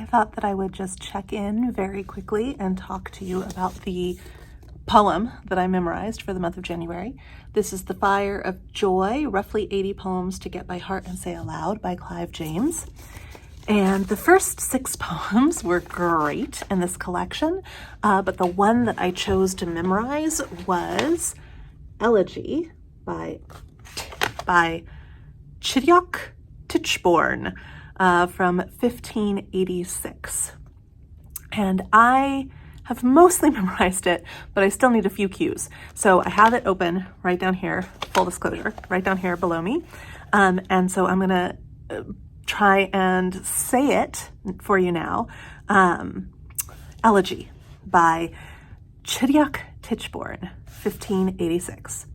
I thought that I would just check in very quickly and talk to you about the poem that I memorized for the month of January. This is The Fire of Joy, roughly 80 poems to get by heart and say aloud by Clive James. And the first 6 poems were great in this collection, but the one that I chose to memorize was Elegy by Chidiock Tichborne from 1586. And I have mostly memorized it, but I still need a few cues. So I have it open right down here, full disclosure, right down here below me. And so I'm gonna try and say it for you now. Elegy by Chidiock Tichborne, 1586.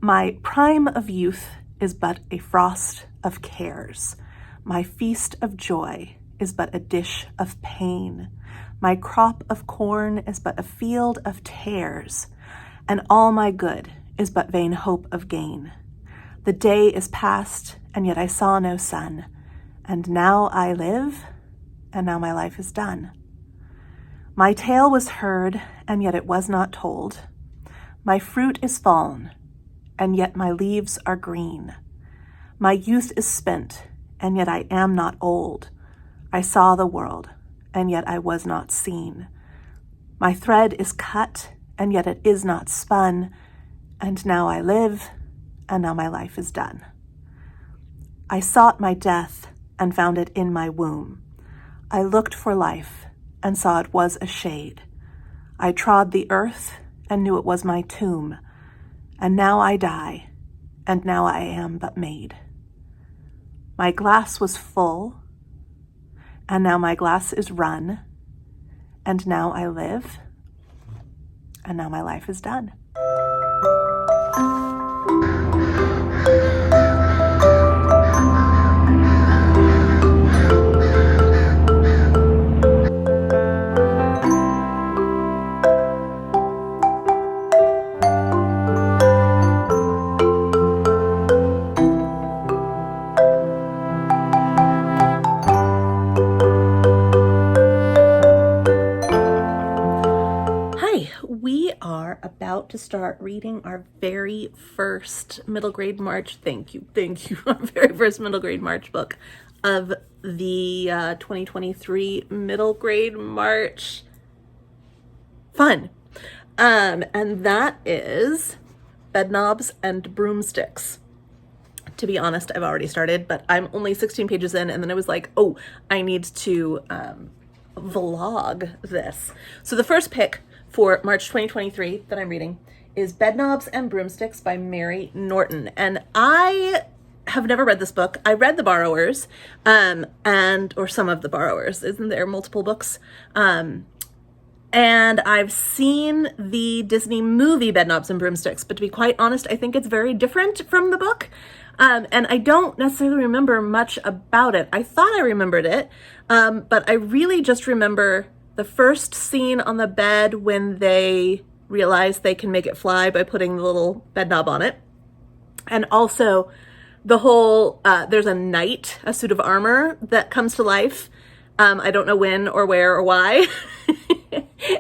My prime of youth is but a frost of cares. My feast of joy is but a dish of pain. My crop of corn is but a field of tares, and all my good is but vain hope of gain. The day is past, and yet I saw no sun, and now I live, and now my life is done. My tale was heard, and yet it was not told. My fruit is fallen, and yet my leaves are green. My youth is spent, and yet I am not old. I saw the world, and yet I was not seen. My thread is cut, and yet it is not spun, and now I live, and now my life is done. I sought my death, and found it in my womb. I looked for life, and saw it was a shade. I trod the earth, and knew it was my tomb. And now I die, and now I am but made. My glass was full, and now my glass is run, and now I live, and now my life is done. About to start reading our very first middle grade March, thank you, our very first middle grade March book of the 2023 middle grade March fun. And that is Bedknobs and Broomsticks. To be honest, I've already started, but I'm only 16 pages in, and then I was like, oh, I need to vlog this. So the first pick for March 2023 that I'm reading is Bedknobs and Broomsticks by Mary Norton. And I have never read this book. I read The Borrowers, or some of The Borrowers. Isn't there multiple books? And I've seen the Disney movie Bedknobs and Broomsticks, but to be quite honest, I think it's very different from the book. And I don't necessarily remember much about it. I thought I remembered it, but I really just remember the first scene on the bed when they realize they can make it fly by putting the little bed knob on it. And also the whole, there's a knight, a suit of armor that comes to life. I don't know when or where or why.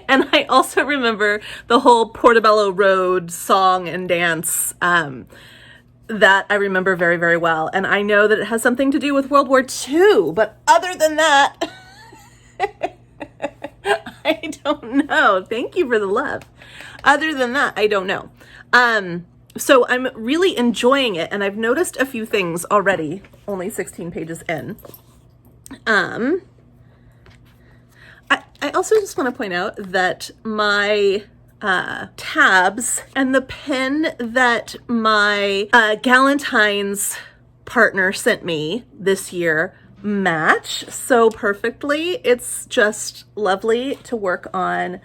And I also remember the whole Portobello Road song and dance, that I remember very, very well. And I know that it has something to do with World War II, but other than that, I don't know. Thank you for the love. Other than that, I don't know. So I'm really enjoying it, and I've noticed a few things already, only 16 pages in. I also just want to point out that my tabs and the pen that my Galentine's partner sent me this year match so perfectly. It's just lovely to work on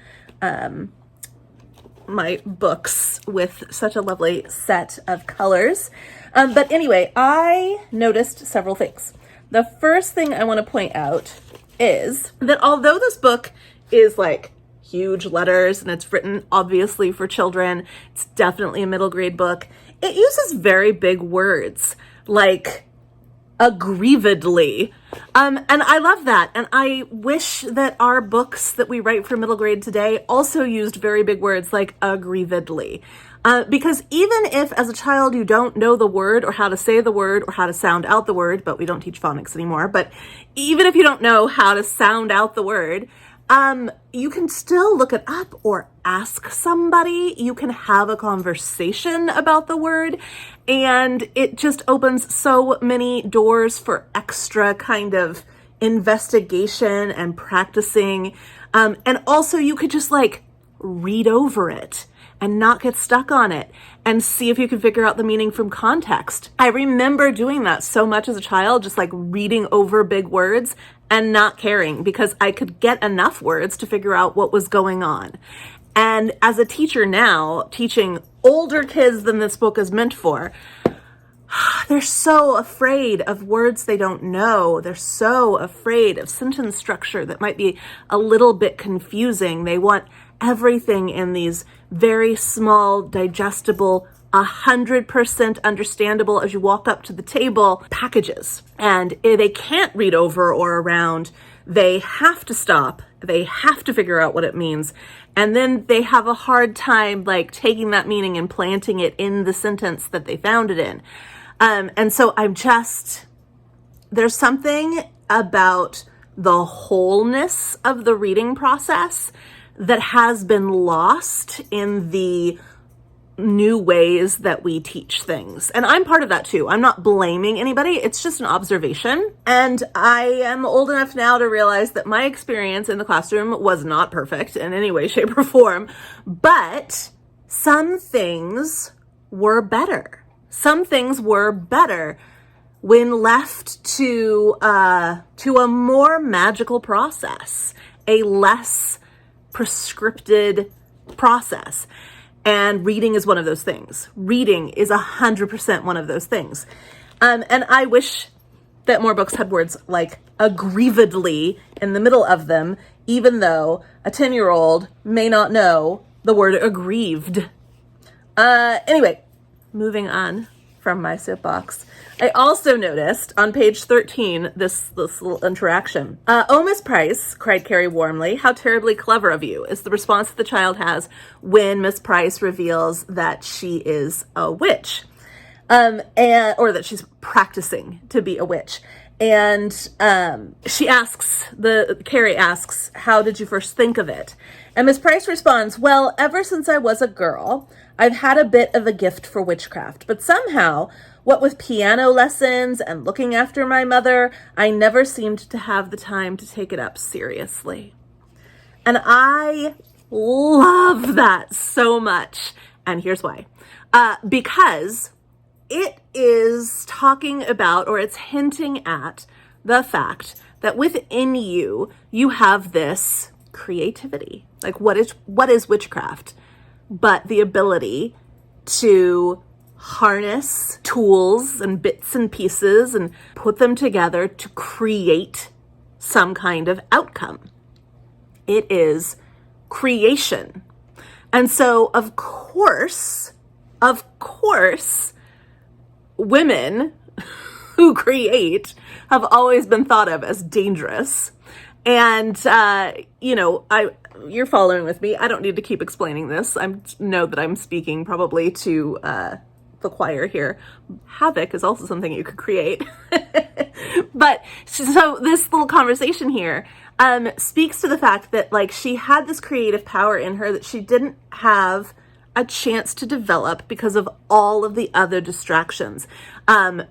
my books with such a lovely set of colors. But anyway, I noticed several things. The first thing I want to point out is that although this book is like huge letters and it's written obviously for children, it's definitely a middle grade book, it uses very big words like aggrievedly. And I love that. And I wish that our books that we write for middle grade today also used very big words like aggrievedly. Because even if as a child you don't know the word or how to say the word or how to sound out the word, but we don't teach phonics anymore, but even if you don't know how to sound out the word, you can still look it up or ask somebody. You can have a conversation about the word, and it just opens so many doors for extra kind of investigation and practicing. And also you could just like read over it and not get stuck on it and see if you can figure out the meaning from context. I remember doing that so much as a child, just like reading over big words and not caring because I could get enough words to figure out what was going on. And as a teacher now, teaching older kids than this book is meant for, they're so afraid of words they don't know. They're so afraid of sentence structure that might be a little bit confusing. They want everything in these very small, digestible, 100% understandable as you walk up to the table packages. And they can't read over or around. They have to stop. They have to figure out what it means. And then they have a hard time like taking that meaning and planting it in the sentence that they found it in. And so there's something about the wholeness of the reading process that has been lost in the new ways that we teach things. And I'm part of that too. I'm not blaming anybody. It's just an observation. And I am old enough now to realize that my experience in the classroom was not perfect in any way, shape, or form, but some things were better. Some things were better when left to a more magical process, a less prescripted process. And reading is one of those things. Reading is 100% one of those things. And I wish that more books had words like aggrievedly in the middle of them, even though a 10-year-old may not know the word aggrieved. Anyway, moving on from my soapbox. I also noticed on page 13, this little interaction. "Oh, Miss Price," cried Carrie warmly, "how terribly clever of you," is the response that the child has when Miss Price reveals that she is a witch, or that she's practicing to be a witch. And Carrie asks, "How did you first think of it?" And Miss Price responds, "Well, ever since I was a girl, I've had a bit of a gift for witchcraft, but somehow, what with piano lessons and looking after my mother, I never seemed to have the time to take it up seriously." And I love that so much. And here's why. Because it is talking about, or it's hinting at the fact that within you, you have this creativity. Like what is witchcraft? But the ability to harness tools and bits and pieces and put them together to create some kind of outcome. It is creation. And so, of course, women who create have always been thought of as dangerous. And, you're following with me. I don't need to keep explaining this. I know that I'm speaking probably to the choir here. Havoc is also something you could create. But so this little conversation here speaks to the fact that like she had this creative power in her that she didn't have a chance to develop because of all of the other distractions.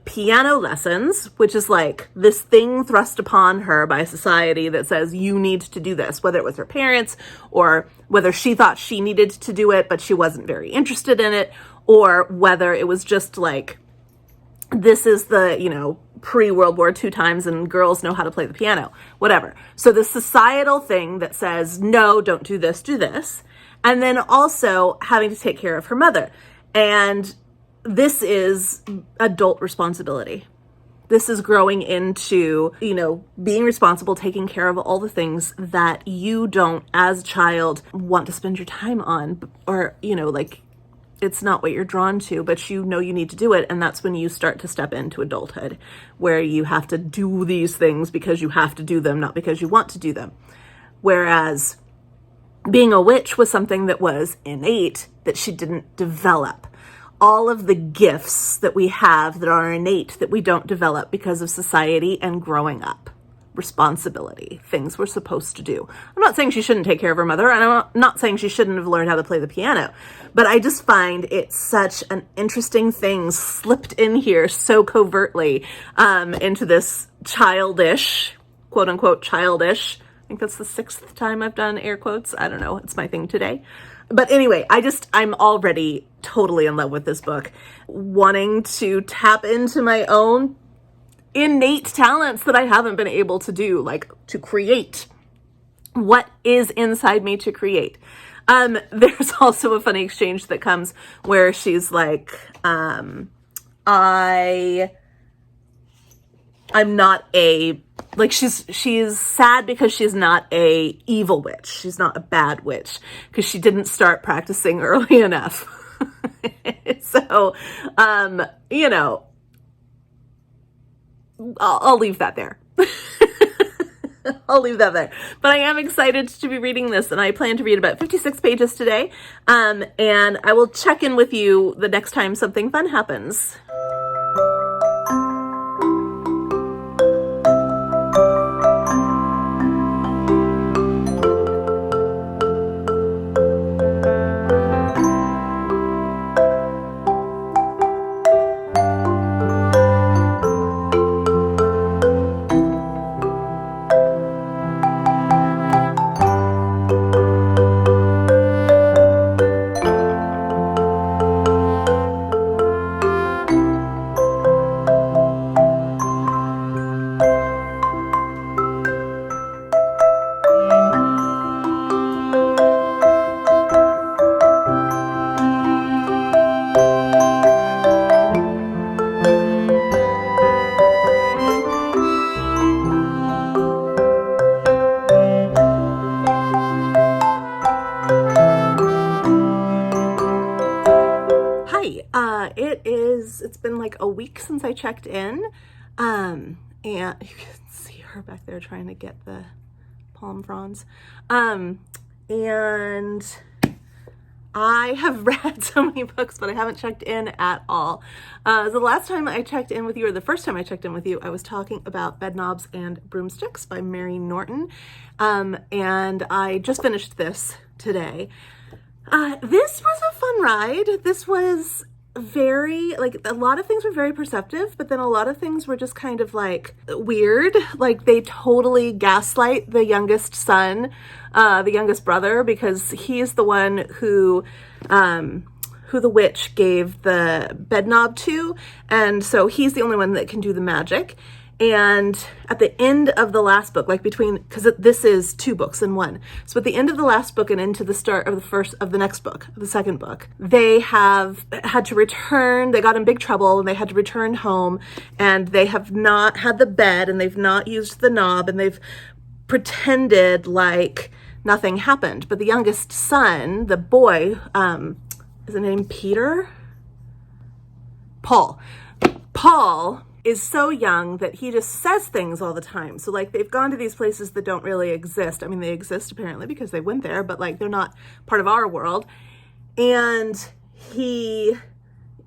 Piano lessons, which is like this thing thrust upon her by society that says you need to do this, whether it was her parents or whether she thought she needed to do it, but she wasn't very interested in it, or whether it was just like, this is the, pre-World War II times and girls know how to play the piano, whatever. So the societal thing that says, no, don't do this, do this. And then also having to take care of her mother. And this is adult responsibility. This is growing into, being responsible, taking care of all the things that you don't, as a child, want to spend your time on, or, it's not what you're drawn to, but you know you need to do it. And that's when you start to step into adulthood, where you have to do these things because you have to do them, not because you want to do them. Whereas being a witch was something that was innate, that she didn't develop. All of the gifts that we have that are innate that we don't develop because of society and growing up. Responsibility, things we're supposed to do. I'm not saying she shouldn't take care of her mother, and I'm not saying she shouldn't have learned how to play the piano, but I just find it's such an interesting thing slipped in here so covertly into this childish, quote unquote childish. I think that's the 6th time I've done air quotes. I don't know. It's my thing today. But anyway, I'm already totally in love with this book, wanting to tap into my own innate talents that I haven't been able to do, like to create what is inside me to create. There's also a funny exchange that comes where she's like, I'm not a, like, she's sad because she's not a evil witch. She's not a bad witch because she didn't start practicing early enough. So, you know, I'll leave that there. I'll leave that there. But I am excited to be reading this, and I plan to read about 56 pages today. And I will check in with you the next time something fun happens. It's been like a week since I checked in, and you can see her back there trying to get the palm fronds, and I have read so many books, but I haven't checked in at all. The last time I checked in with you, or the first time I checked in with you, I was talking about Bedknobs and Broomsticks by Mary Norton, and I just finished this today. This was a fun ride. This was very, like, a lot of things were very perceptive, but then a lot of things were just kind of like weird. Like, they totally gaslight the youngest son, the youngest brother, because he's the one who the witch gave the bed knob to, and so he's the only one that can do the magic. And at the end of the last book, like between, because this is 2 books in one. So at the end of the last book and into the start of the next book, the second book, they have had to return, they got in big trouble and they had to return home, and they have not had the bed and they've not used the knob and they've pretended like nothing happened. But the youngest son, the boy, is his name Peter? Paul is so young that he just says things all the time. So like, they've gone to these places that don't really exist. I mean, they exist apparently because they went there, but like, they're not part of our world. And he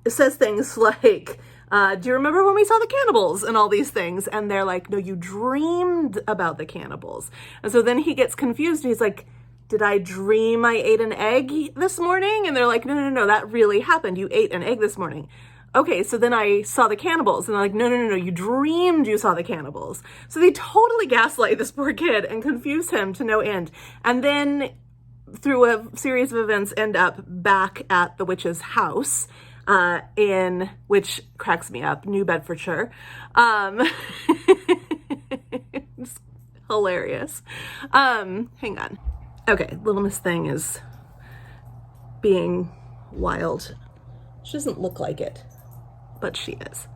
says things like, do you remember when we saw the cannibals and all these things? And they're like, no, you dreamed about the cannibals. And so then he gets confused. He's like, did I dream I ate an egg this morning? And they're like, no, that really happened. You ate an egg this morning. Okay, so then I saw the cannibals, and they're like, no, you dreamed you saw the cannibals. So they totally gaslight this poor kid and confuse him to no end. And then through a series of events end up back at the witch's house, in, which cracks me up, New Bedfordshire. It's hilarious. Hang on. Okay, Little Miss Thing is being wild. She doesn't look like it, but she is.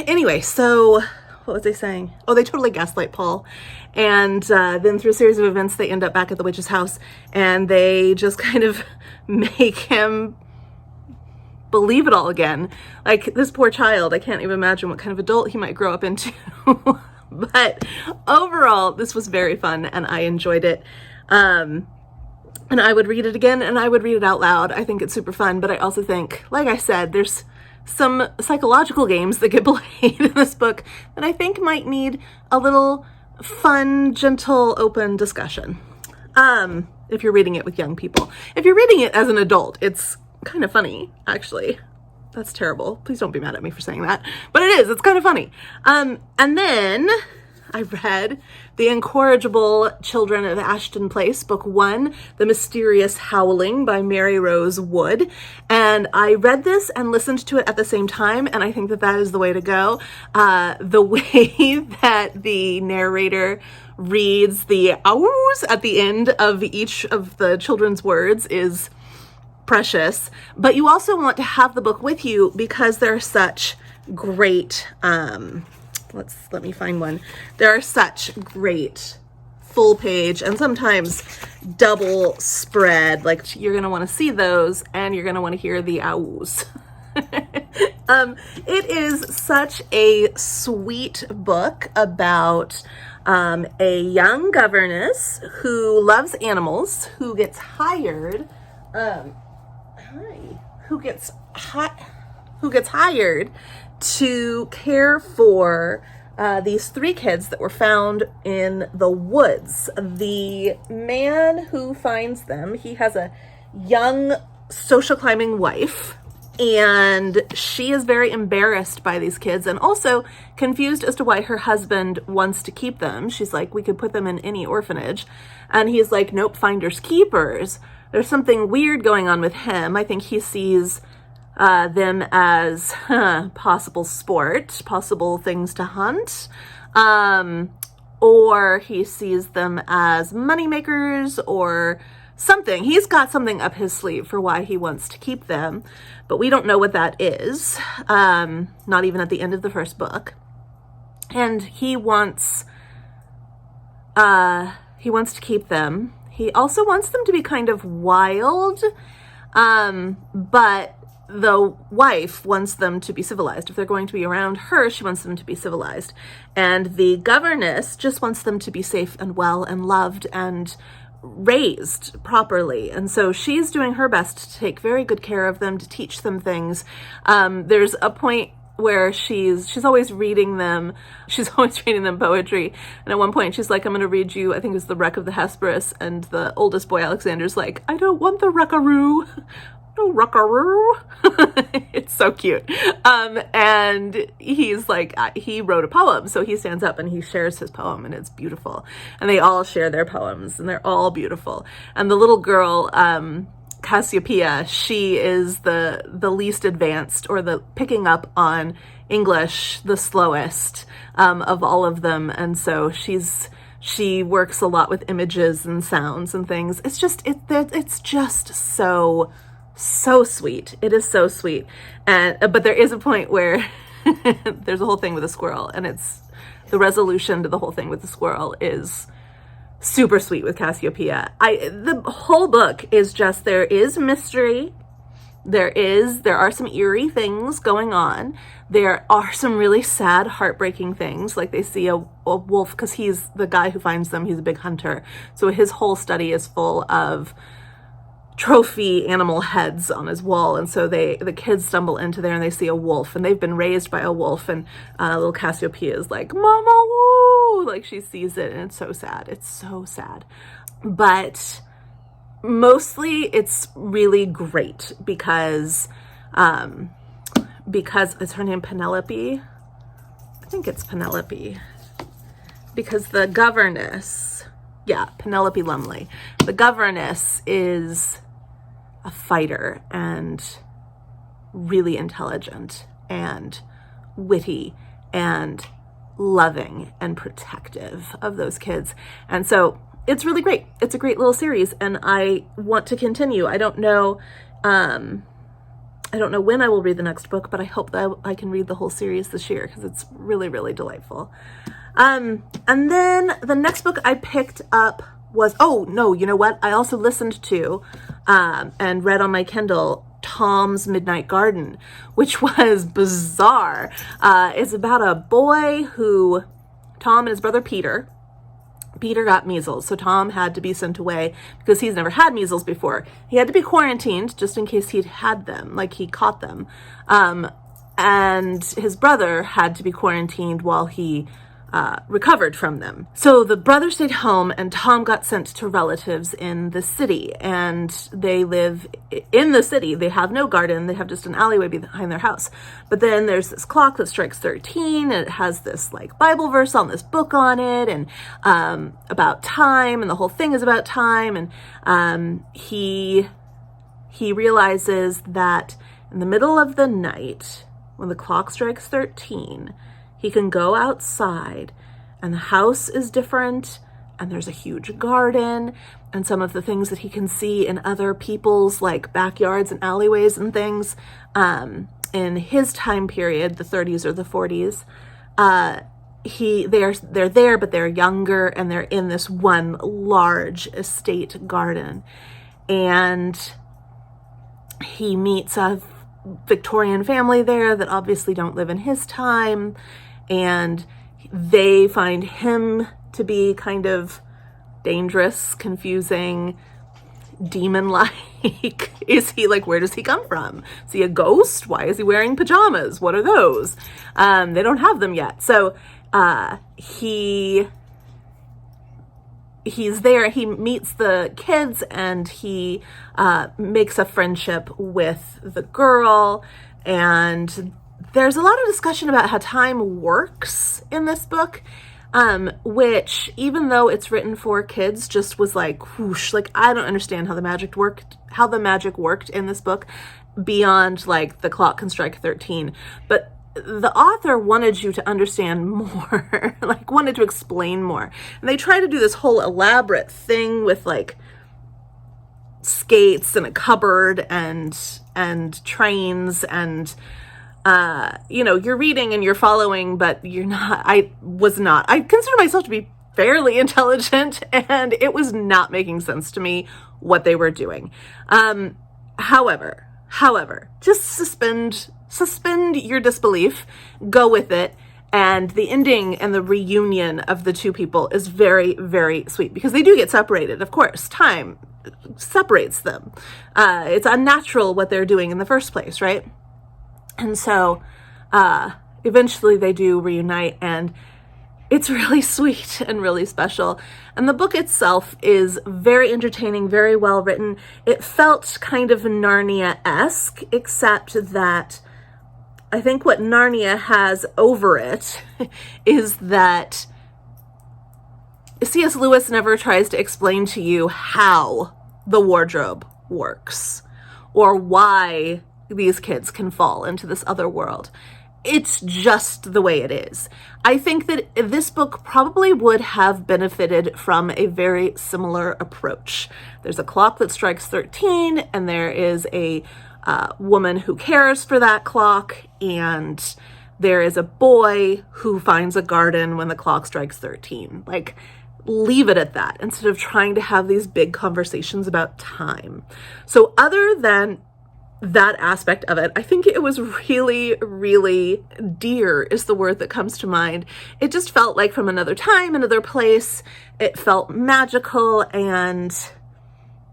Anyway, so what was I saying? Oh, they totally gaslight Paul. And then through a series of events, they end up back at the witch's house, and they just kind of make him believe it all again. Like, this poor child, I can't even imagine what kind of adult he might grow up into. But overall, this was very fun and I enjoyed it. And I would read it again and I would read it out loud. I think it's super fun, but I also think, like I said, there's some psychological games that get played in this book that I think might need a little fun, gentle, open discussion. If you're reading it with young people. If you're reading it as an adult, it's kind of funny, actually. That's terrible. Please don't be mad at me for saying that. But it is. It's kind of funny. And then I read The Incorrigible Children of Ashton Place, Book 1, The Mysterious Howling by Mary Rose Wood. And I read this and listened to it at the same time, and I think that that is the way to go. The way that the narrator reads the ows at the end of each of the children's words is precious, but you also want to have the book with you because there are such great, let me find one. There are such great full page and sometimes double spread, like you're going to want to see those and you're going to want to hear the ows. It is such a sweet book about a young governess who loves animals, who gets hired who gets hired to care for these 3 kids that were found in the woods. The man who finds them, he has a young social climbing wife, and she is very embarrassed by these kids and also confused as to why her husband wants to keep them. She's like, we could put them in any orphanage. And he's like, nope, finders keepers. There's something weird going on with him. I think he sees them as possible sport, possible things to hunt, or he sees them as moneymakers or something. He's got something up his sleeve for why he wants to keep them, but we don't know what that is, not even at the end of the first book. And he wants to keep them. He also wants them to be kind of wild, but the wife wants them to be civilized. If they're going to be around her, she wants them to be civilized. And the governess just wants them to be safe and well and loved and raised properly. And so she's doing her best to take very good care of them, to teach them things. There's a point where she's always reading them. She's always reading them poetry. And at one point she's like, I'm going to read you, I think it's The Wreck of the Hesperus. And the oldest boy, Alexander's like, I don't want the wreckaroo. No wreckaroo. It's so cute. And he's like, he wrote a poem. So he stands up and he shares his poem and it's beautiful. And they all share their poems and they're all beautiful. And the little girl, Cassiopeia, she is the least advanced, or the picking up on English the slowest of all of them. And so she works a lot with images and sounds and things. It's just so sweet. It is so sweet. And but there is a point where there's a whole thing with a squirrel, and it's the resolution to the whole thing with the squirrel is super sweet with Cassiopeia. The whole book is just, there is mystery. There are some eerie things going on. There are some really sad, heartbreaking things. Like they see a wolf, because he's the guy who finds them. He's a big hunter. So his whole study is full of trophy animal heads on his wall. And so the kids stumble into there and they see a wolf, and they've been raised by a wolf. And little Cassiopeia is like, Mama, woo! Like she sees it, and it's so sad. It's so sad. But mostly it's really great because is her name Penelope? I think it's Penelope. Because the governess, Penelope Lumley, the governess is a fighter and really intelligent and witty and loving and protective of those kids. And so it's really great. It's a great little series, and I want to continue. I don't know when I will read the next book, but I hope that I can read the whole series this year because it's really, really delightful. And then the next book I picked up was, you know what? I also listened to and read on my Kindle Tom's Midnight Garden, which was bizarre. It's about a boy who, Tom and his brother Peter got measles, so Tom had to be sent away because he's never had measles before. He had to be quarantined just in case he'd had them, like he caught them. And his brother had to be quarantined while he recovered from them. So the brother stayed home and Tom got sent to relatives in the city, and they live in the city. They have no garden. They have just an alleyway behind their house. But then there's this clock that strikes 13, and it has this like Bible verse on this book on it, and about time, and the whole thing is about time. And he realizes that in the middle of the night, when the clock strikes 13, he can go outside and the house is different and there's a huge garden and some of the things that he can see in other people's like backyards and alleyways and things in his time period, the 30s or the 40s, they're there, but they're younger and they're in this one large estate garden. And he meets a Victorian family there that obviously don't live in his time, and they find him to be kind of dangerous, confusing, demon-like. Is he like, where does he come from? Is he a ghost? Why is he wearing pajamas? What are those? They don't have them yet. So he's there, he meets the kids, and he makes a friendship with the girl. And there's a lot of discussion about how time works in this book, which, even though it's written for kids, just was like, whoosh, like, I don't understand how the magic worked in this book beyond like the clock can strike 13. But the author wanted you to understand more, like wanted to explain more. And they try to do this whole elaborate thing with like skates and a cupboard and trains and, you're reading and you're following, but you're not. I consider myself to be fairly intelligent, and it was not making sense to me what they were doing. However, just suspend your disbelief, go with it. And the ending and the reunion of the two people is very, very sweet, because they do get separated. Of course, time separates them. It's unnatural what they're doing in the first place, right? And so eventually they do reunite, and it's really sweet and really special. And the book itself is very entertaining, very well written. It felt kind of Narnia-esque, except that I think what Narnia has over it is that C.S. Lewis never tries to explain to you how the wardrobe works or why these kids can fall into this other world. It's just the way it is. I think that this book probably would have benefited from a very similar approach. There's a clock that strikes 13, and there is a woman who cares for that clock, and there is a boy who finds a garden when the clock strikes 13. Like, leave it at that instead of trying to have these big conversations about time. So other than that aspect of it, I think it was really, really dear is the word that comes to mind. It just felt like from another time, another place. It felt magical and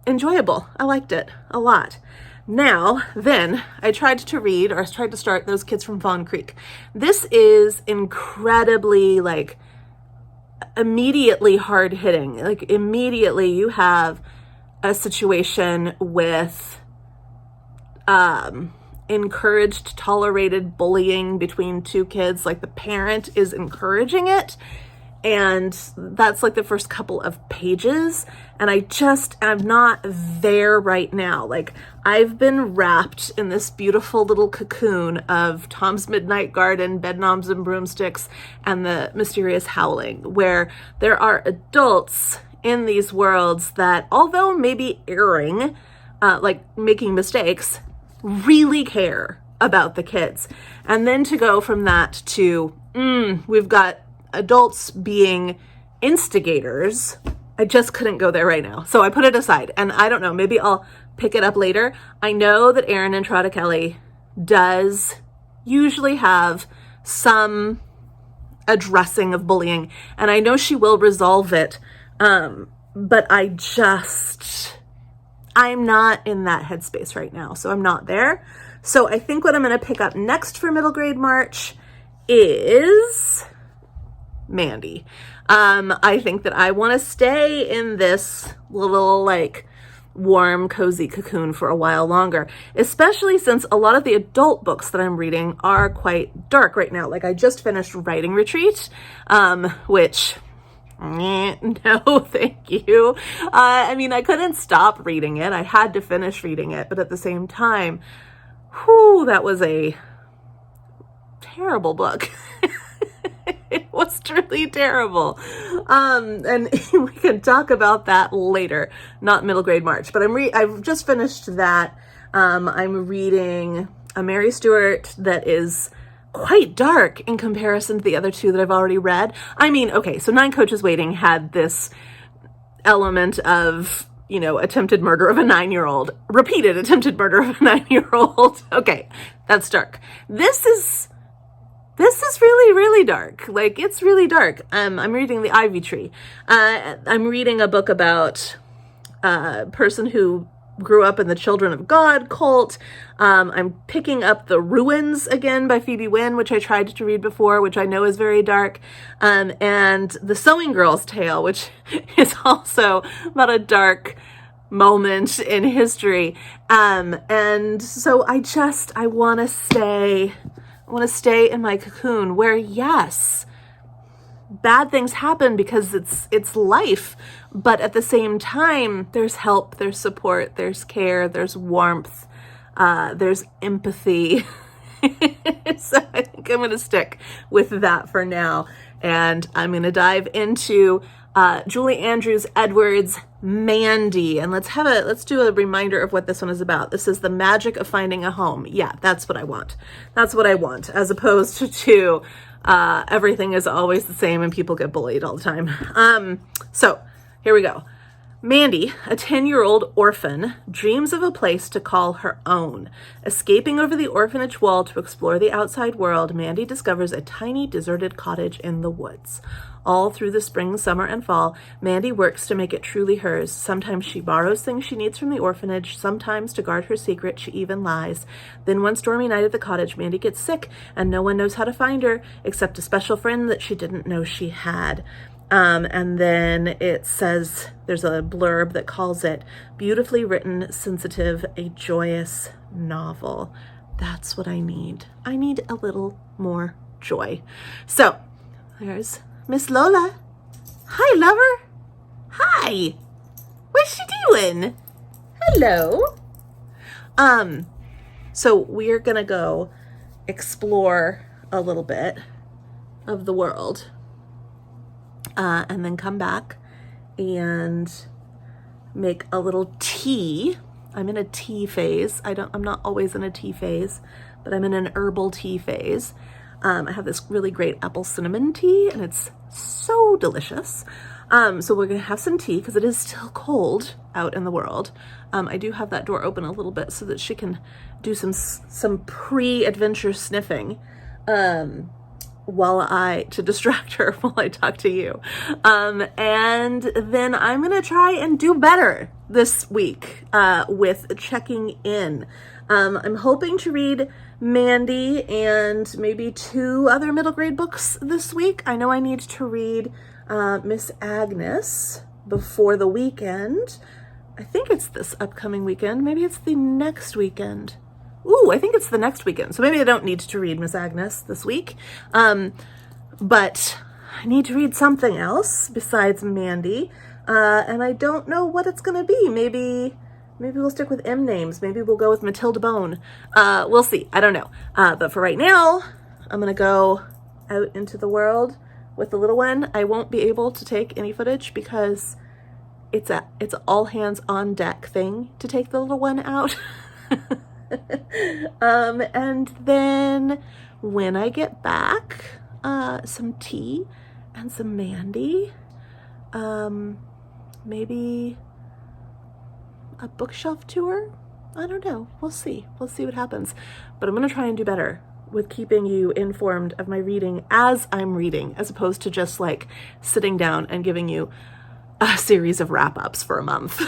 enjoyable. I liked it a lot. Now, then, I tried to start Those Kids from Fawn Creek. This is incredibly, like, immediately hard-hitting. Like, immediately you have a situation with encouraged, tolerated bullying between two kids. Like, the parent is encouraging it, and that's like the first couple of pages, and I'm not there right now. Like, I've been wrapped in this beautiful little cocoon of Tom's Midnight Garden, Bedknobs and Broomsticks, and the Mysterious Howling, where there are adults in these worlds that, although maybe erring, like making mistakes, really care about the kids. And then to go from that to, we've got adults being instigators, I just couldn't go there right now. So I put it aside, and I don't know, maybe I'll pick it up later. I know that Erin Entrada Kelly does usually have some addressing of bullying, and I know she will resolve it, but I'm not in that headspace right now, so I'm not there. So I think what I'm going to pick up next for Middle Grade March is Mandy. I think that I want to stay in this little like warm, cozy cocoon for a while longer, especially since a lot of the adult books that I'm reading are quite dark right now. Like I just finished Writing Retreat, which no, thank you. I mean, I couldn't stop reading it. I had to finish reading it, but at the same time, whew, that was a terrible book. It was truly terrible. And we can talk about that later, not Middle Grade March, but I've just finished that. I'm reading a Mary Stewart that is quite dark in comparison to the other two that I've already read. I mean, okay, so Nine Coaches Waiting had this element of, you know, attempted murder of a 9-year-old, repeated attempted murder of a 9-year-old. Okay, that's dark. This is really, really dark. Like, it's really dark. I'm reading The Ivy Tree. I'm reading a book about a person who grew up in the Children of God cult. I'm picking up The Ruins again by Phoebe Wynn, which I tried to read before, which I know is very dark. And The Sewing Girl's Tale, which is also about a dark moment in history. And so I want to stay in my cocoon where, yes, bad things happen because it's life, but at the same time, there's help, there's support, there's care, there's warmth, there's empathy. So I think I'm going to stick with that for now, and I'm going to dive into Julie Andrews Edwards' Mandy, and let's do a reminder of what this one is about. This is the magic of finding a home. Yeah, that's what I want. That's what I want, as opposed to everything is always the same and people get bullied all the time. So here we go. Mandy, a 10-year-old orphan, dreams of a place to call her own. Escaping over the orphanage wall to explore the outside world, Mandy discovers a tiny deserted cottage in the woods. All through the spring, summer, and fall, Mandy works to make it truly hers. Sometimes she borrows things she needs from the orphanage. Sometimes, to guard her secret, she even lies. Then one stormy night at the cottage, Mandy gets sick, and no one knows how to find her, except a special friend that she didn't know she had. And then it says, there's a blurb that calls it beautifully written, sensitive, a joyous novel. That's what I need. I need a little more joy. So there's Miss Lola. Hi, lover. Hi. What's she doing? Hello. So we're gonna go explore a little bit of the world, and then come back and make a little tea. I'm in a tea phase. I'm not always in a tea phase, but I'm in an herbal tea phase. I have this really great apple cinnamon tea, and it's so delicious. So we're gonna have some tea because it is still cold out in the world. I do have that door open a little bit so that she can do some pre-adventure sniffing, to distract her while I talk to you. And then I'm gonna try and do better this week with checking in. I'm hoping to read Mandy and maybe 2 other middle grade books this week. I know I need to read Miss Agnes before the weekend. I think it's this upcoming weekend. Maybe it's the next weekend. Ooh, I think it's the next weekend. So maybe I don't need to read Miss Agnes this week. But I need to read something else besides Mandy. And I don't know what it's going to be. Maybe we'll stick with M names. Maybe we'll go with Matilda Bone. We'll see. I don't know. But for right now, I'm going to go out into the world with the little one. I won't be able to take any footage because it's an all hands on deck thing to take the little one out. And then when I get back, some tea and some Mandy, maybe a bookshelf tour. I don't know. We'll see. We'll see what happens. But I'm going to try and do better with keeping you informed of my reading as I'm reading, as opposed to just like sitting down and giving you a series of wrap-ups for a month.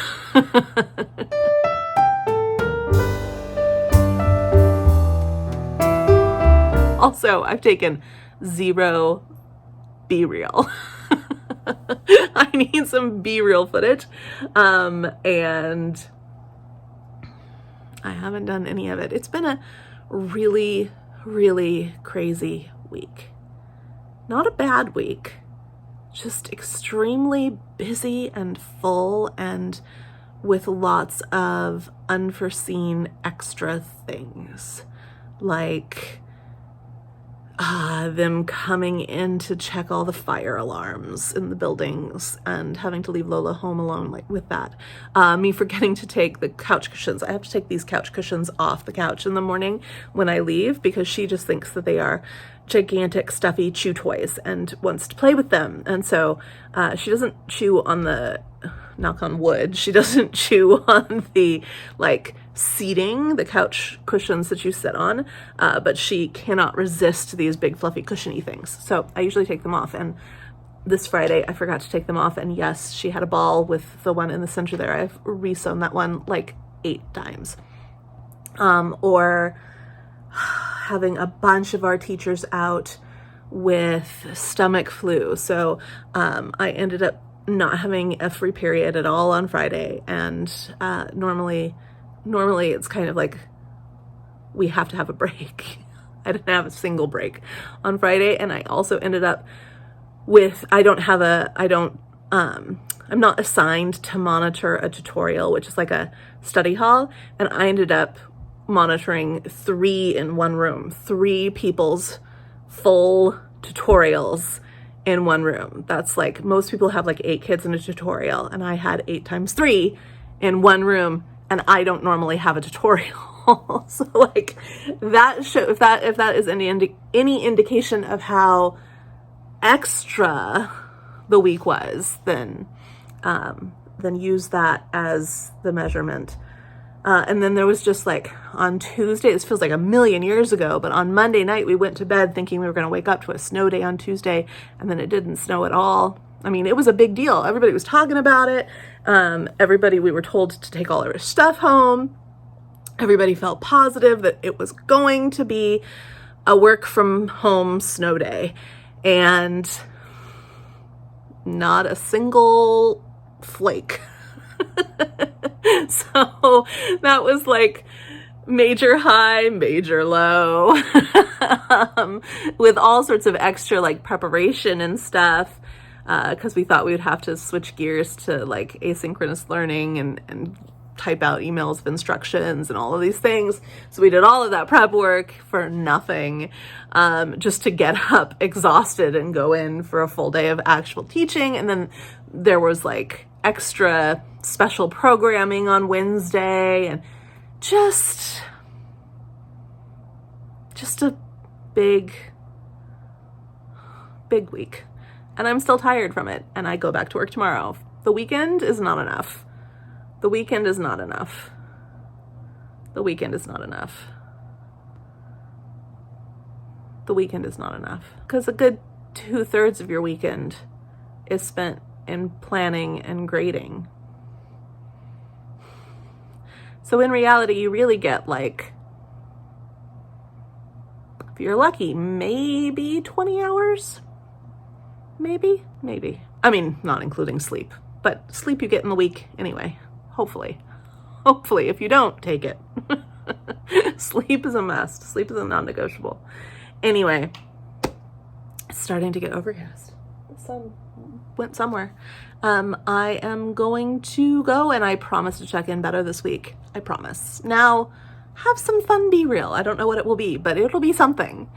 Also, I've taken 0 B-reel. I need some B-reel footage, and I haven't done any of it. It's been a really, really crazy week. Not a bad week, just extremely busy and full and with lots of unforeseen extra things, like them coming in to check all the fire alarms in the buildings and having to leave Lola home alone like with that. Me forgetting to take the couch cushions. I have to take these couch cushions off the couch in the morning when I leave because she just thinks that they are gigantic stuffy chew toys and wants to play with them. And so she doesn't chew on the, knock on wood, she doesn't chew on the like seating, the couch cushions that you sit on, but she cannot resist these big fluffy cushiony things. So I usually take them off, and this Friday I forgot to take them off, and yes, she had a ball with the one in the center there. I've re-sewn that one like 8 times. Or having a bunch of our teachers out with stomach flu. So I ended up not having a free period at all on Friday, and normally it's kind of like we have to have a break. I didn't have a single break on Friday, and I also ended up with I'm not assigned to monitor a tutorial, which is like a study hall, and I ended up monitoring 3 in one room, 3 people's full tutorials in one room. That's like, most people have like 8 kids in a tutorial, and I had 8 times 3 in one room, and I don't normally have a tutorial. So like that show, if that is any indication of how extra the week was, then use that as the measurement. And then there was just like on Tuesday, this feels like a million years ago, but on Monday night, we went to bed thinking we were going to wake up to a snow day on Tuesday, and then it didn't snow at all. I mean, it was a big deal. Everybody was talking about it. We were told to take all our stuff home. Everybody felt positive that it was going to be a work from home snow day, and not a single flake. So that was like major high, major low, with all sorts of extra like preparation and stuff, because we thought we would have to switch gears to like asynchronous learning and type out emails of instructions and all of these things. So we did all of that prep work for nothing, just to get up exhausted and go in for a full day of actual teaching. And then there was like extra special programming on Wednesday, and just a big week. And I'm still tired from it, and I go back to work tomorrow. The weekend is not enough. The weekend is not enough. The weekend is not enough. The weekend is not enough. Because a good 2/3 of your weekend is spent in planning and grading. So in reality, you really get like, if you're lucky, maybe 20 hours. Maybe. I mean, not including sleep, but sleep you get in the week anyway. Hopefully, if you don't take it. Sleep is a must. Sleep is a non-negotiable. Anyway, it's starting to get overcast. The sun went somewhere. I am going to go, and I promise to check in better this week. I promise. Now, have some fun, be real. I don't know what it will be, but it'll be something.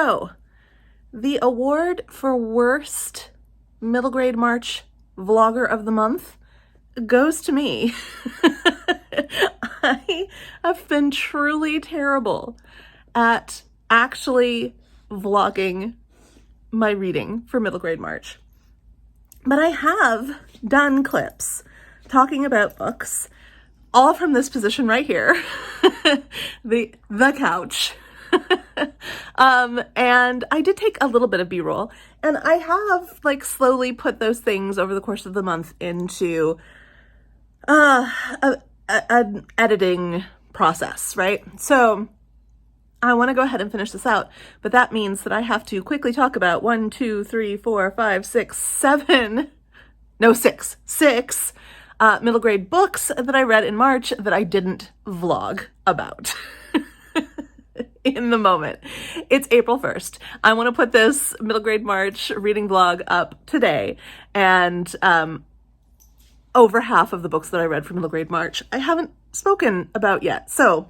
So the award for worst middle grade March vlogger of the month goes to me. I have been truly terrible at actually vlogging my reading for middle grade March. But I have done clips talking about books, all from this position right here, the couch. And I did take a little bit of B-roll, and I have like slowly put those things over the course of the month into an editing process, right? So I want to go ahead and finish this out, but that means that I have to quickly talk about 6 middle grade books that I read in March that I didn't vlog about in the moment. It's April 1st. I want to put this middle grade March reading vlog up today, and over half of the books that I read for middle grade March I haven't spoken about yet. So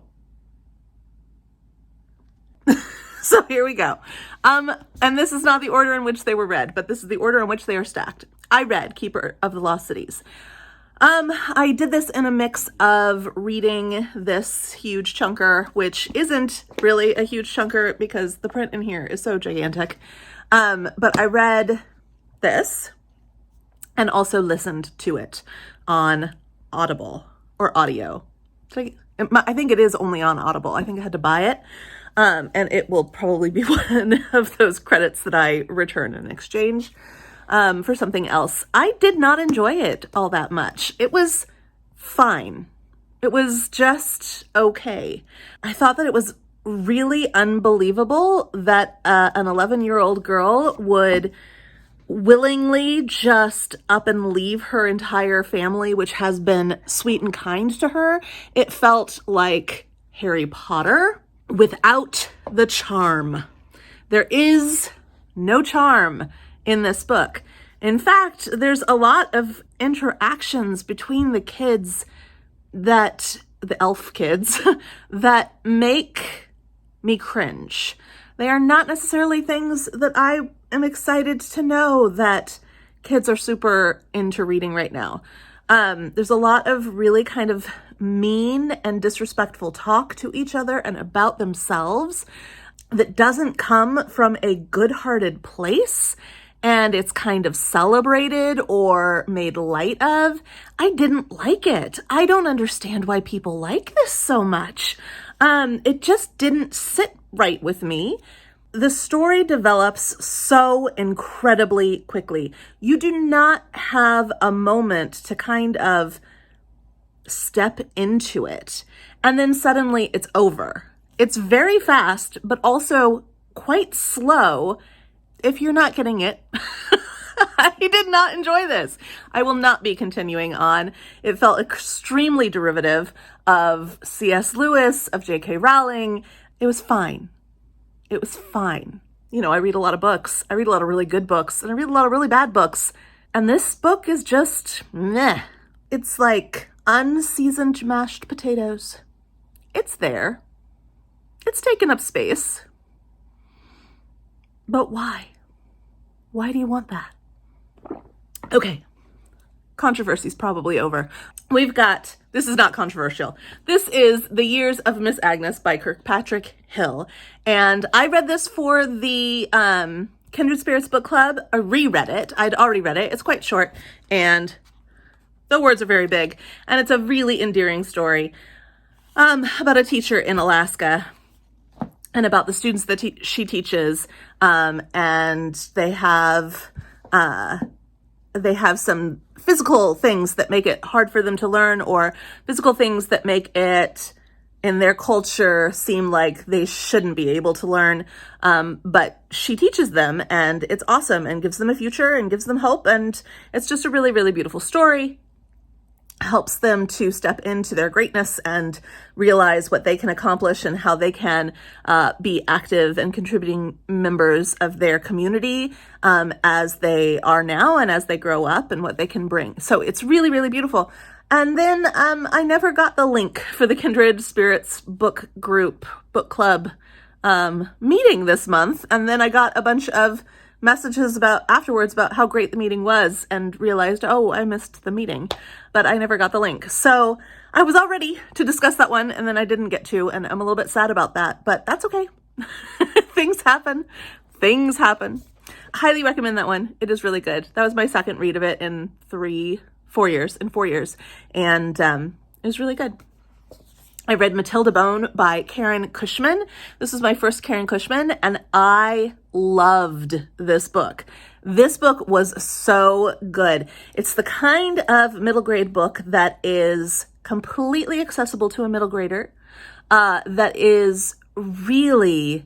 here we go. And this is not the order in which they were read, but this is the order in which they are stacked. I read Keeper of the Lost Cities. I did this in a mix of reading this huge chunker, which isn't really a huge chunker because the print in here is so gigantic. But I read this and also listened to it on Audible or audio. I think it is only on Audible. I think I had to buy it. And it will probably be one of those credits that I return in exchange for something else. I did not enjoy it all that much. It was fine. It was just okay. I thought that it was really unbelievable that an 11-year-old girl would willingly just up and leave her entire family, which has been sweet and kind to her. It felt like Harry Potter without the charm. There is no charm in this book. In fact, there's a lot of interactions between the kids the elf kids, that make me cringe. They are not necessarily things that I am excited to know that kids are super into reading right now. There's a lot of really kind of mean and disrespectful talk to each other and about themselves that doesn't come from a good-hearted place, and it's kind of celebrated or made light of. I didn't like it. I don't understand why people like this so much. It just didn't sit right with me. The story develops so incredibly quickly. You do not have a moment to kind of step into it, and then suddenly it's over. It's very fast, but also quite slow if you're not getting it. I did not enjoy this. I will not be continuing on. It felt extremely derivative of C.S. Lewis, of J.K. Rowling. It was fine. It was fine. You know, I read a lot of books. I read a lot of really good books, and I read a lot of really bad books. And this book is just meh. It's like unseasoned mashed potatoes. It's there. It's taken up space. But why? Why do you want that? Okay. Controversy's probably over. We've got, this is not controversial. This is The Years of Miss Agnes by Kirkpatrick Hill. And I read this for the Kindred Spirits Book Club. I reread it. I'd already read it. It's quite short and the words are very big. And it's a really endearing story about a teacher in Alaska and about the students that she teaches. And they have some physical things that make it hard for them to learn, or physical things that make it, in their culture, seem like they shouldn't be able to learn. But she teaches them, and it's awesome, and gives them a future, and gives them hope. And it's just a really, really beautiful story. Helps them to step into their greatness and realize what they can accomplish and how they can be active and contributing members of their community as they are now and as they grow up, and what they can bring. So it's really, really beautiful. And then I never got the link for the Kindred Spirits book club meeting this month, and then I got a bunch of messages afterwards about how great the meeting was, and realized, oh, I missed the meeting, but I never got the link. So I was all ready to discuss that one, and then I didn't get to, and I'm a little bit sad about that, but that's okay. Things happen. Things happen. Highly recommend that one. It is really good. That was my second read of it in 4 years, and it was really good. I read Matilda Bone by Karen Cushman. This was my first Karen Cushman, and I loved this book. This book was so good. It's the kind of middle grade book that is completely accessible to a middle grader, that is really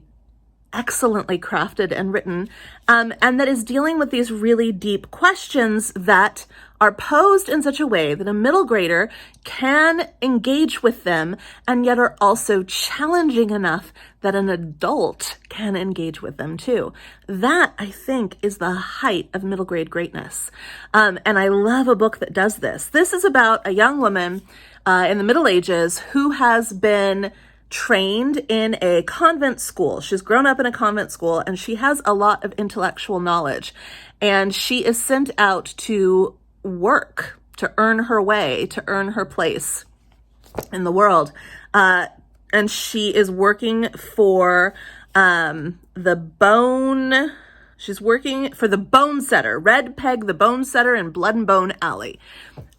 excellently crafted and written, and that is dealing with these really deep questions that are posed in such a way that a middle grader can engage with them, and yet are also challenging enough that an adult can engage with them too. That, I think, is the height of middle grade greatness. And I love a book that does this. This is about a young woman in the Middle Ages who has been trained in a convent school. She's grown up in a convent school, and she has a lot of intellectual knowledge, and she is sent out to work, to earn her way, to earn her place in the world. And she is working for she's working for the Bone Setter, Red Peg the Bone Setter in Blood and Bone Alley.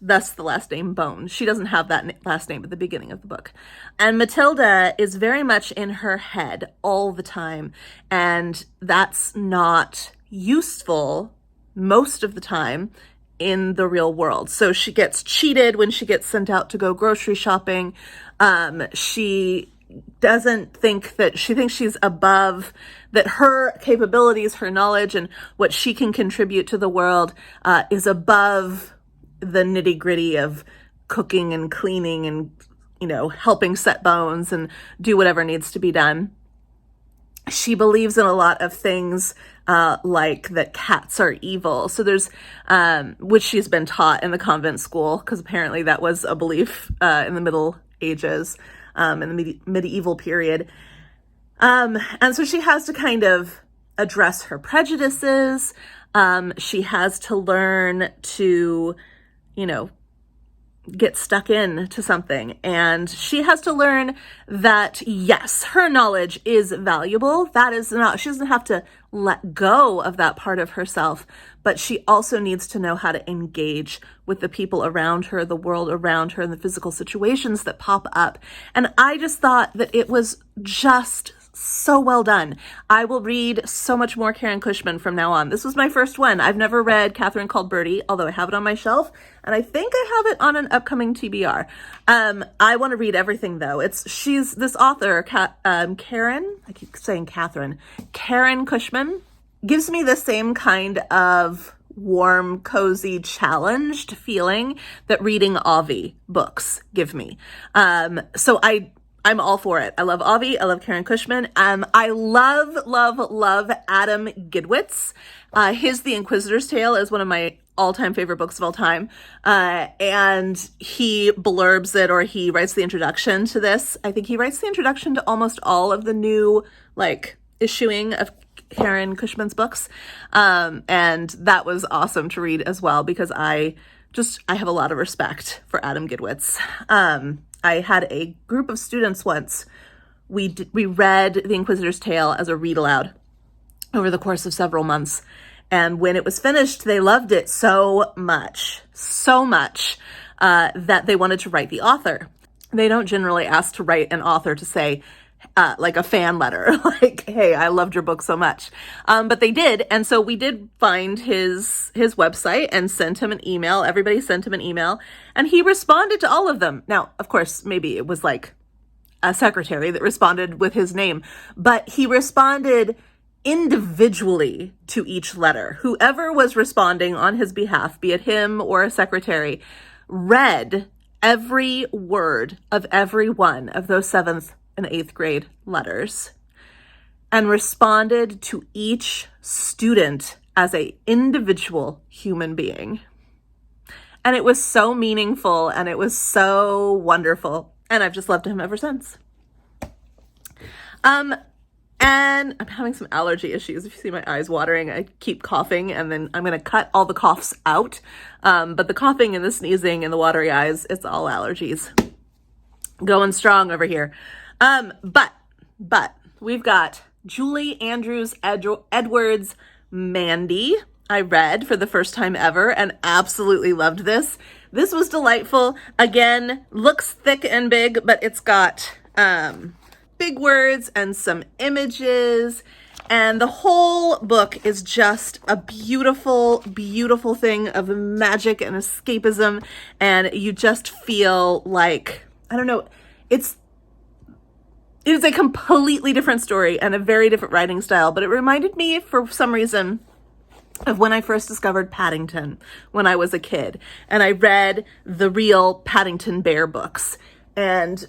Thus the last name Bone. She doesn't have that last name at the beginning of the book. And Matilda is very much in her head all the time. And that's not useful most of the time in the real world. So she gets cheated when she gets sent out to go grocery shopping. She thinks she's above, that her capabilities, her knowledge, and what she can contribute to the world is above the nitty gritty of cooking and cleaning and, helping set bones and do whatever needs to be done. She believes in a lot of things like that cats are evil. So there's, which she's been taught in the convent school, because apparently that was a belief in the Middle Ages, in the medieval period. And so she has to kind of address her prejudices. She has to learn to, get stuck into something. And she has to learn that, yes, her knowledge is valuable. She doesn't have to let go of that part of herself, but she also needs to know how to engage with the people around her, the world around her, and the physical situations that pop up. And I just thought that it was just so well done. I will read so much more Karen Cushman from now on. This was my first one. I've never read Catherine Called Birdie, although I have it on my shelf, and I think I have it on an upcoming TBR. I want to read everything though. She's this author, Karen, I keep saying Catherine, Karen Cushman, gives me the same kind of warm, cozy, challenged feeling that reading Avi books give me. So I'm all for it. I love Avi. I love Karen Cushman. I love Adam Gidwitz. His The Inquisitor's Tale is one of my all-time favorite books of all time. And he blurbs it, or he writes the introduction to this. I think he writes the introduction to almost all of the new, issuing of Karen Cushman's books. And that was awesome to read as well, because I have a lot of respect for Adam Gidwitz. I had a group of students once. We read The Inquisitor's Tale as a read aloud over the course of several months. And when it was finished, they loved it so much, that they wanted to write the author. They don't generally ask to write an author to say, a fan letter, hey, I loved your book so much. But they did. And so we did find his website and sent him an email. Everybody sent him an email, and he responded to all of them. Now, of course, maybe it was a secretary that responded with his name, but he responded individually to each letter. Whoever was responding on his behalf, be it him or a secretary, read every word of every one of those 7th and 8th grade letters and responded to each student as an individual human being. And it was so meaningful, and it was so wonderful. And I've just loved him ever since. And I'm having some allergy issues. If you see my eyes watering, I keep coughing, and then I'm going to cut all the coughs out. But the coughing and the sneezing and the watery eyes, it's all allergies. Going strong over here. But we've got Julie Andrews Edwards' Mandy. I read for the first time ever and absolutely loved this. This was delightful. Again, looks thick and big, but it's got big words and some images. And the whole book is just a beautiful, beautiful thing of magic and escapism. And you just feel like, I don't know, it is a completely different story and a very different writing style, but it reminded me for some reason of when I first discovered Paddington when I was a kid, and I read the real Paddington Bear books. And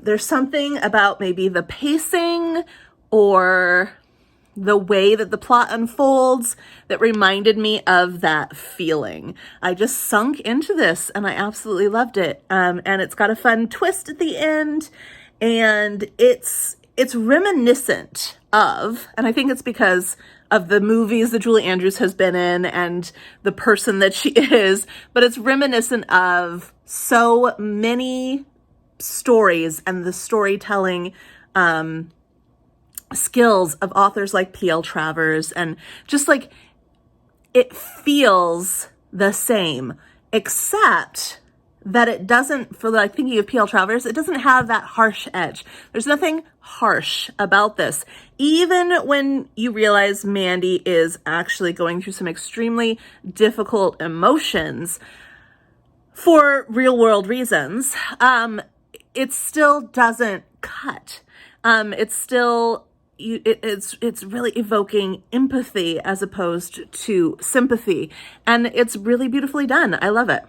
there's something about maybe the pacing or the way that the plot unfolds that reminded me of that feeling. I just sunk into this and I absolutely loved it. And it's got a fun twist at the end, and it's reminiscent of, and I think it's because of the movies that Julie Andrews has been in and the person that she is, but it's reminiscent of so many stories and the storytelling skills of authors like P.L. Travers, and just like it feels the same, except that it doesn't, for like thinking of P.L. Travers, it doesn't have that harsh edge. There's nothing harsh about this. Even when you realize Mandy is actually going through some extremely difficult emotions for real world reasons, it still doesn't cut. It's still, it's really evoking empathy as opposed to sympathy. And it's really beautifully done. I love it.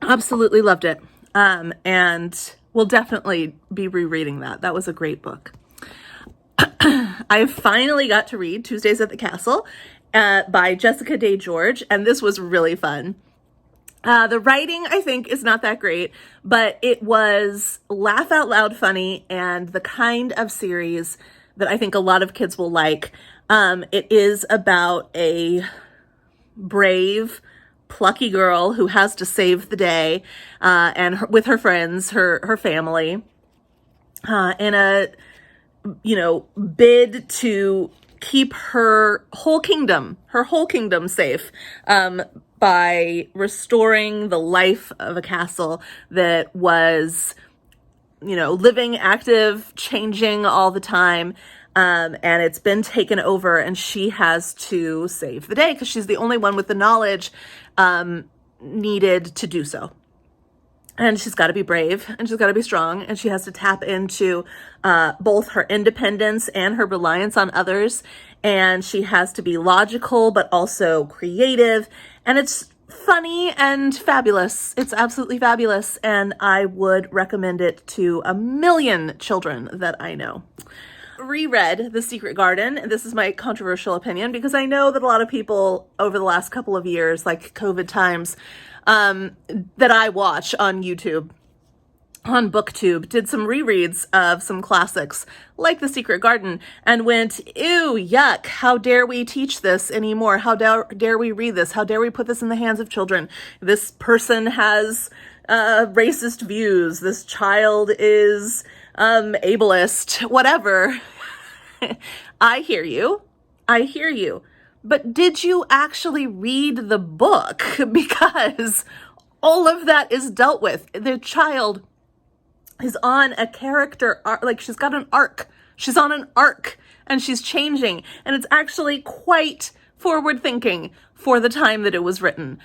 Absolutely loved it. And we'll definitely be rereading that. That was a great book. I finally got to read Tuesdays at the Castle by Jessica Day George, and this was really fun. The writing, I think, is not that great, but it was laugh out loud funny and the kind of series that I think a lot of kids will like. It is about a brave, plucky girl who has to save the day, with her friends, her family, in a, bid to keep her whole kingdom safe, by restoring the life of a castle that was, living, active, changing all the time. And it's been taken over, and she has to save the day because she's the only one with the knowledge needed to do so. And she's got to be brave, and she's got to be strong, and she has to tap into both her independence and her reliance on others. And she has to be logical, but also creative. And it's funny and fabulous. It's absolutely fabulous. And I would recommend it to a million children that I know. Reread The Secret Garden. This is my controversial opinion because I know that a lot of people over the last couple of years, like COVID times, that I watch on YouTube, on BookTube, did some rereads of some classics like The Secret Garden and went, ew, yuck, how dare we teach this anymore? How dare we read this? How dare we put this in the hands of children? This person has racist views. This child is ableist, whatever. I hear you. But did you actually read the book? Because all of that is dealt with. The child is on a character arc, like she's got an arc. She's on an arc and she's changing. And it's actually quite forward thinking for the time that it was written.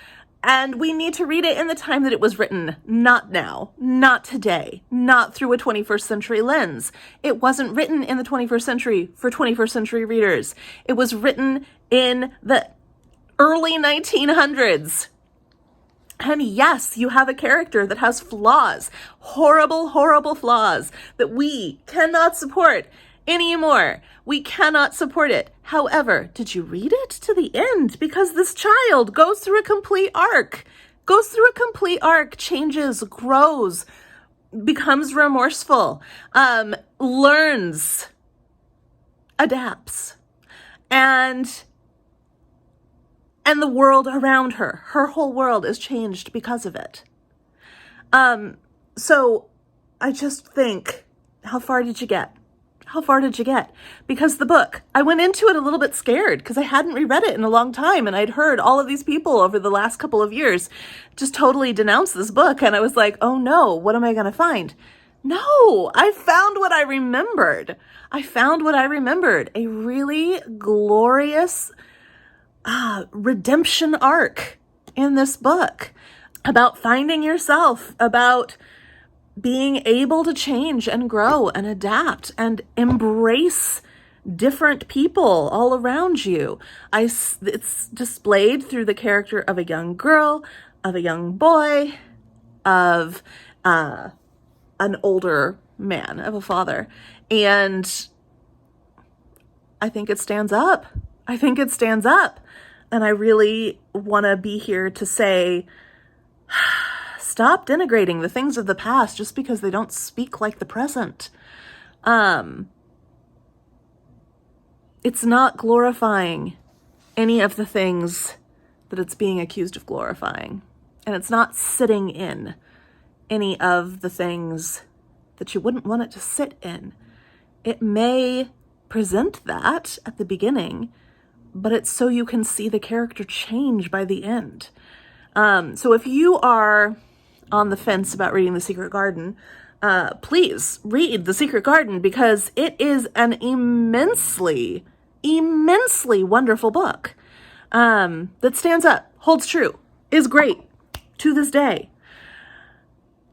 And we need to read it in the time that it was written, not now, not today, not through a 21st century lens. It wasn't written in the 21st century for 21st century readers. It was written in the early 1900s. And yes, you have a character that has flaws, horrible, horrible flaws that we cannot support anymore. We cannot support it. However, did you read it to the end? Because this child goes through a complete arc, changes, grows, becomes remorseful, learns, adapts, and the world around her, her whole world is changed because of it. So I just think, how far did you get? How far did you get? Because the book, I went into it a little bit scared because I hadn't reread it in a long time, and I'd heard all of these people over the last couple of years just totally denounce this book, and I was like, oh no, what am I going to find? No, I found what I remembered. I found what I remembered. A really glorious redemption arc in this book about finding yourself, about being able to change and grow and adapt and embrace different people all around you. It's displayed through the character of a young girl, of a young boy, of an older man, of a father. And I think it stands up. I think it stands up. And I really want to be here to say, stop denigrating the things of the past just because they don't speak like the present. It's not glorifying any of the things that it's being accused of glorifying. And it's not sitting in any of the things that you wouldn't want it to sit in. It may present that at the beginning, but it's so you can see the character change by the end. So if you are on the fence about reading The Secret Garden, please read The Secret Garden, because it is an immensely wonderful book that stands up, holds true, is great to this day.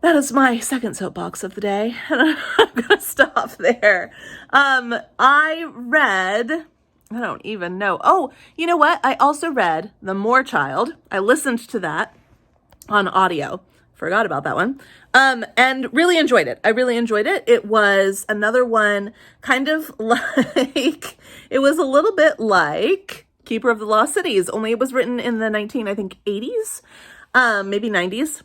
That is my second soapbox of the day, and I'm going to stop there. I don't even know. Oh, you know what? I also read The Moor Child. I listened to that on audio. Forgot about that one. And really enjoyed it. I really enjoyed it. It was another one kind of like, it was a little bit like Keeper of the Lost Cities, only it was written in the 80s, maybe 90s,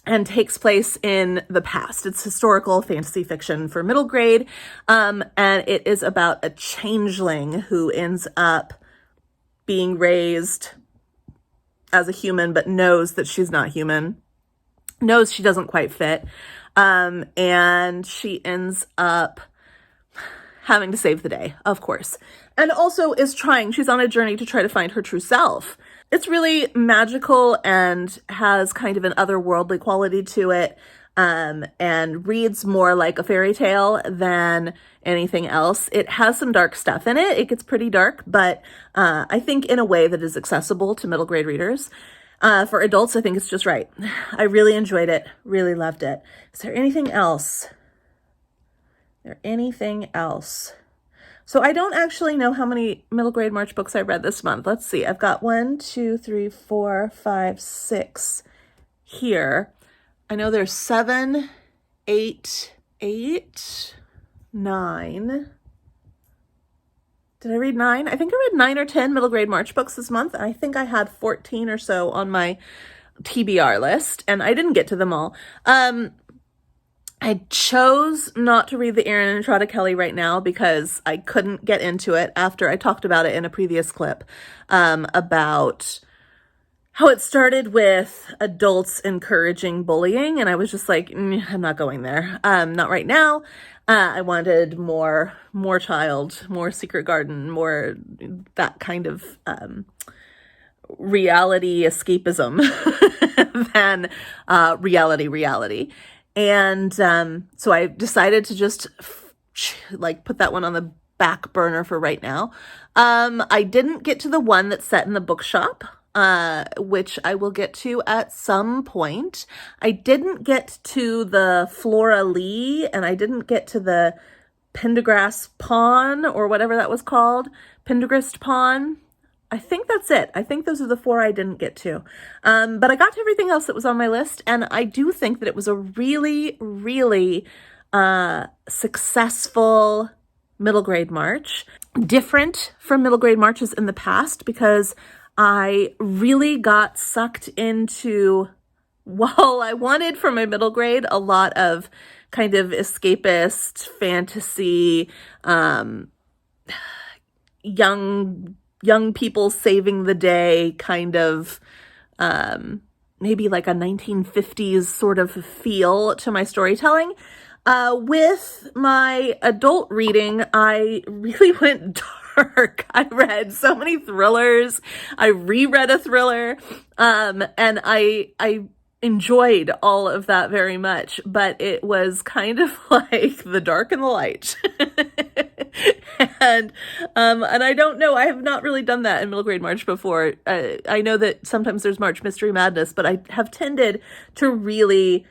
and takes place in the past. It's historical fantasy fiction for middle grade. And it is about a changeling who ends up being raised as a human, but knows that she's not human, knows she doesn't quite fit. And she ends up having to save the day, of course. And also she's on a journey to try to find her true self. It's really magical and has kind of an otherworldly quality to it, and reads more like a fairy tale than anything else. It has some dark stuff in it. It gets pretty dark, but I think in a way that is accessible to middle grade readers. For adults, I think it's just right. I really enjoyed it, really loved it. Is there anything else? So I don't actually know how many middle grade March books I read this month. Let's see. I've got 1, 2, 3, 4, 5, 6 here. I know there's 7, 8, 9. Did I read 9? I think I read 9 or 10 middle grade March books this month. And I think I had 14 or so on my TBR list, and I didn't get to them all. I chose not to read the Erin and Entrada Kelly right now because I couldn't get into it after I talked about it in a previous clip, about how it started with adults encouraging bullying. And I was just like, I'm not going there. Not right now. I wanted more child, more Secret Garden, more that kind of reality escapism than reality. And so I decided to just put that one on the back burner for right now. I didn't get to the one that's set in the bookshop, which I will get to at some point. I didn't get to the Flora Lee, and I didn't get to the Pendergrass Pawn, or whatever that was called. Pendergrast Pawn. I think that's it. I think those are the 4 I didn't get to. But I got to everything else that was on my list, and I do think that it was a really, really successful middle grade March. Different from middle grade Marches in the past, because I really got sucked into while I wanted for my middle grade a lot of kind of escapist fantasy, young people saving the day kind of, maybe like a 1950s sort of feel to my storytelling. With my adult reading, I really went dark. I read so many thrillers. I reread a thriller, and I enjoyed all of that very much, but it was kind of like the dark and the light. And I don't know, I have not really done that in middle grade March before. I know that sometimes there's March Mystery Madness, but I have tended to really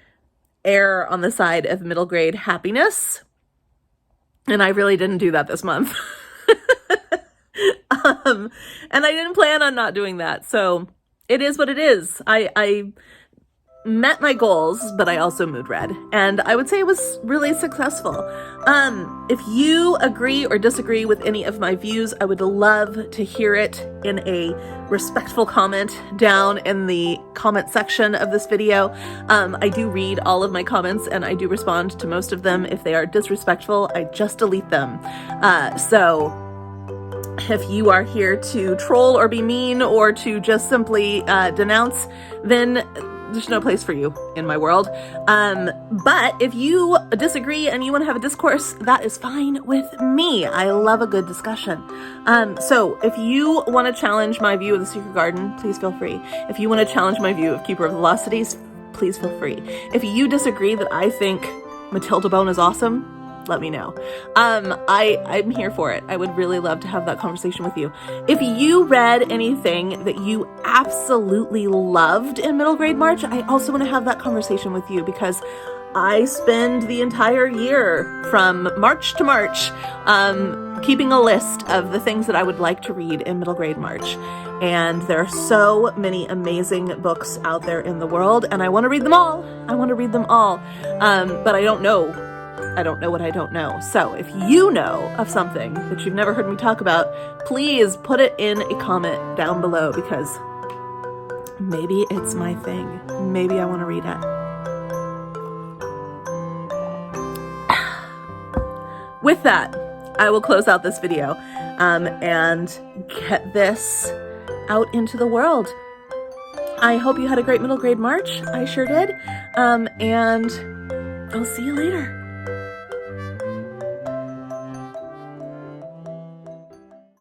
err on the side of middle grade happiness. And I really didn't do that this month. And I didn't plan on not doing that. So it is what it is. I met my goals, but I also mood read, and I would say it was really successful. If you agree or disagree with any of my views, I would love to hear it in a respectful comment down in the comment section of this video. I do read all of my comments and I do respond to most of them. If they are disrespectful, I just delete them. So if you are here to troll or be mean or to just simply denounce, then there's no place for you in my world. But if you disagree and you want to have a discourse, that is fine with me. I love a good discussion. So if you want to challenge my view of The Secret Garden, please feel free. If you want to challenge my view of Keeper of Velocities, please feel free. If you disagree that I think Matilda Bone is awesome, let me know. I'm here for it. I would really love to have that conversation with you. If you read anything that you absolutely loved in middle grade March, I also want to have that conversation with you, because I spend the entire year from March to March keeping a list of the things that I would like to read in middle grade March. And there are so many amazing books out there in the world, and I want to read them all. But I don't know what I don't know. So if you know of something that you've never heard me talk about, please put it in a comment down below, because maybe it's my thing. Maybe I want to read it. With that, I will close out this video and get this out into the world. I hope you had a great middle grade March. I sure did. And I'll see you later.